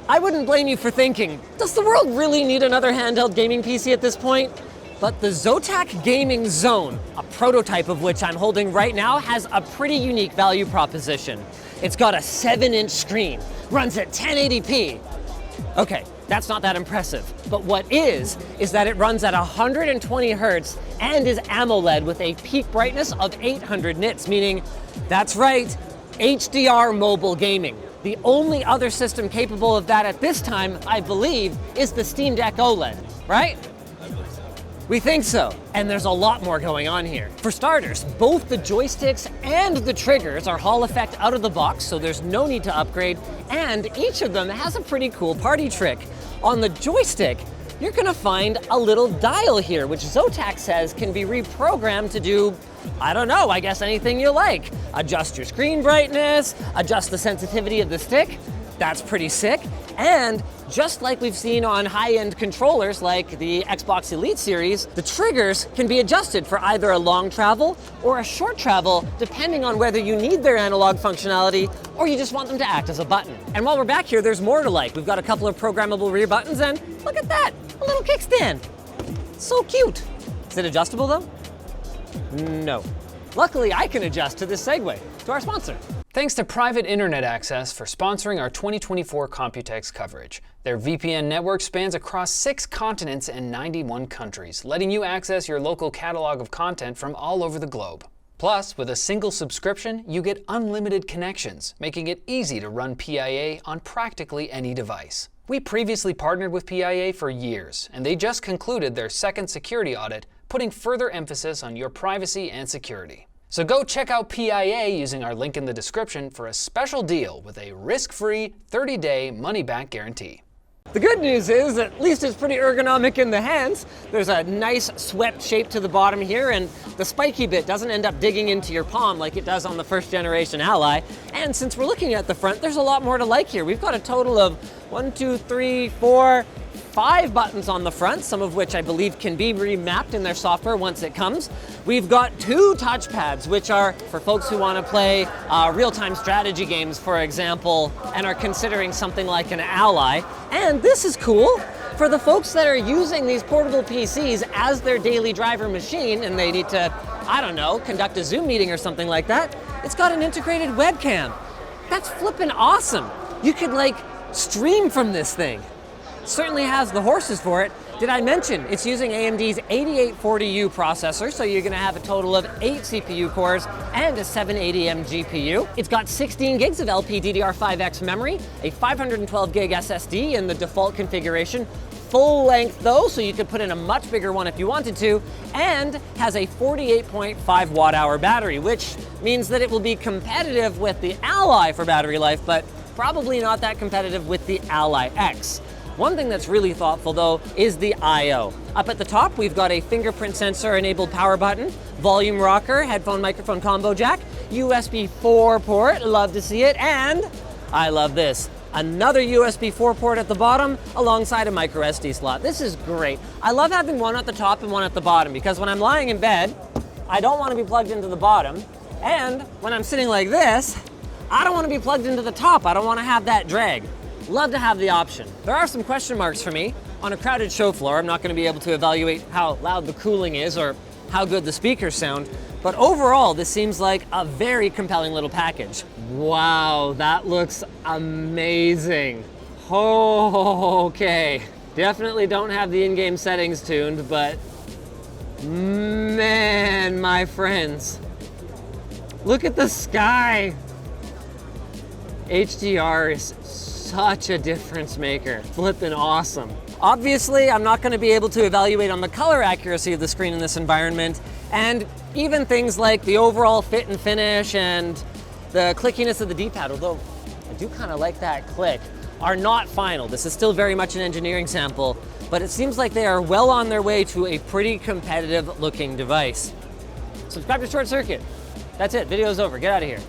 I wouldn't blame you for thinking, does the world really need another handheld gaming PC at this point? But the Zotac Gaming Zone, a prototype of which I'm holding right now, has a pretty unique value proposition. It's got a 7-inch screen, runs at 1080p. Okay, that's not that impressive. But what is that it runs at 120 hertz and is AMOLED with a peak brightness of 800 nits, meaning, that's right, HDR mobile gaming. The only other system capable of that at this time, I believe, is the Steam Deck OLED, right? We think so, and there's a lot more going on here. For starters, both the joysticks and the triggers are Hall effect out of the box, so there's no need to upgrade, and each of them has a pretty cool party trick. On the joystick, you're gonna find a little dial here, which Zotac says can be reprogrammed to do, I don't know, I guess anything you like. Adjust your screen brightness, adjust the sensitivity of the stick. That's pretty sick. And just like we've seen on high-end controllers like the Xbox Elite series, the triggers can be adjusted for either a long travel or a short travel, depending on whether you need their analog functionality or you just want them to act as a button. And while we're back here, there's more to like. We've got a couple of programmable rear buttons, and look at that, a little kickstand. So cute. Is it adjustable though? No. Luckily, I can adjust to this segue to our sponsor. Thanks to Private Internet Access for sponsoring our 2024 Computex coverage. Their VPN network spans across 6 continents and 91 countries, letting you access your local catalog of content from all over the globe. Plus, with a single subscription, you get unlimited connections, making it easy to run PIA on practically any device. We previously partnered with PIA for years, and they just concluded their second security audit, putting further emphasis on your privacy and security. So go check out PIA using our link in the description for a special deal with a risk-free 30-day money-back guarantee. The good news is, at least it's pretty ergonomic in the hands. There's a nice swept shape to the bottom here, and the spiky bit doesn't end up digging into your palm like it does on the first generation Ally. And since we're looking at the front, there's a lot more to like here. We've got a total of 5 buttons on the front, some of which I believe can be remapped in their software once it comes. We've got 2 touchpads, which are for folks who want to play real-time strategy games, for example, and are considering something like an Ally. And this is cool for the folks that are using these portable PCs as their daily driver machine, and they need to, I don't know, conduct a Zoom meeting or something like that. It's got an integrated webcam. That's flippin' awesome. You could like stream from this thing. Certainly has the horses for it. Did I mention it's using AMD's 8840U processor, so you're gonna have a total of 8 CPU cores and a 780M GPU. It's got 16 gigs of LPDDR5X memory, a 512 gig SSD in the default configuration, full length though, so you could put in a much bigger one if you wanted to, and has a 48.5 watt hour battery, which means that it will be competitive with the Ally for battery life, but probably not that competitive with the Ally X. One thing that's really thoughtful though is the I/O. Up at the top, we've got a fingerprint sensor enabled power button, volume rocker, headphone microphone combo jack, USB 4 port, love to see it, and I love this, another USB 4 port at the bottom alongside a micro SD slot. This is great. I love having one at the top and one at the bottom because when I'm lying in bed, I don't want to be plugged into the bottom, and when I'm sitting like this, I don't want to be plugged into the top. I don't want to have that drag. Love to have the option. There are some question marks for me. On a crowded show floor, I'm not going to be able to evaluate how loud the cooling is or how good the speakers sound, but overall, this seems like a very compelling little package. Wow, that looks amazing. Okay, definitely don't have the in-game settings tuned, but man, my friends, look at the sky. HDR is such a difference maker. Flippin' awesome. Obviously, I'm not gonna be able to evaluate on the color accuracy of the screen in this environment, and even things like the overall fit and finish and the clickiness of the D-pad, although I do kind of like that click, are not final. This is still very much an engineering sample, but it seems like they are well on their way to a pretty competitive looking device. Subscribe to ShortCircuit. That's it, video's over, get out of here.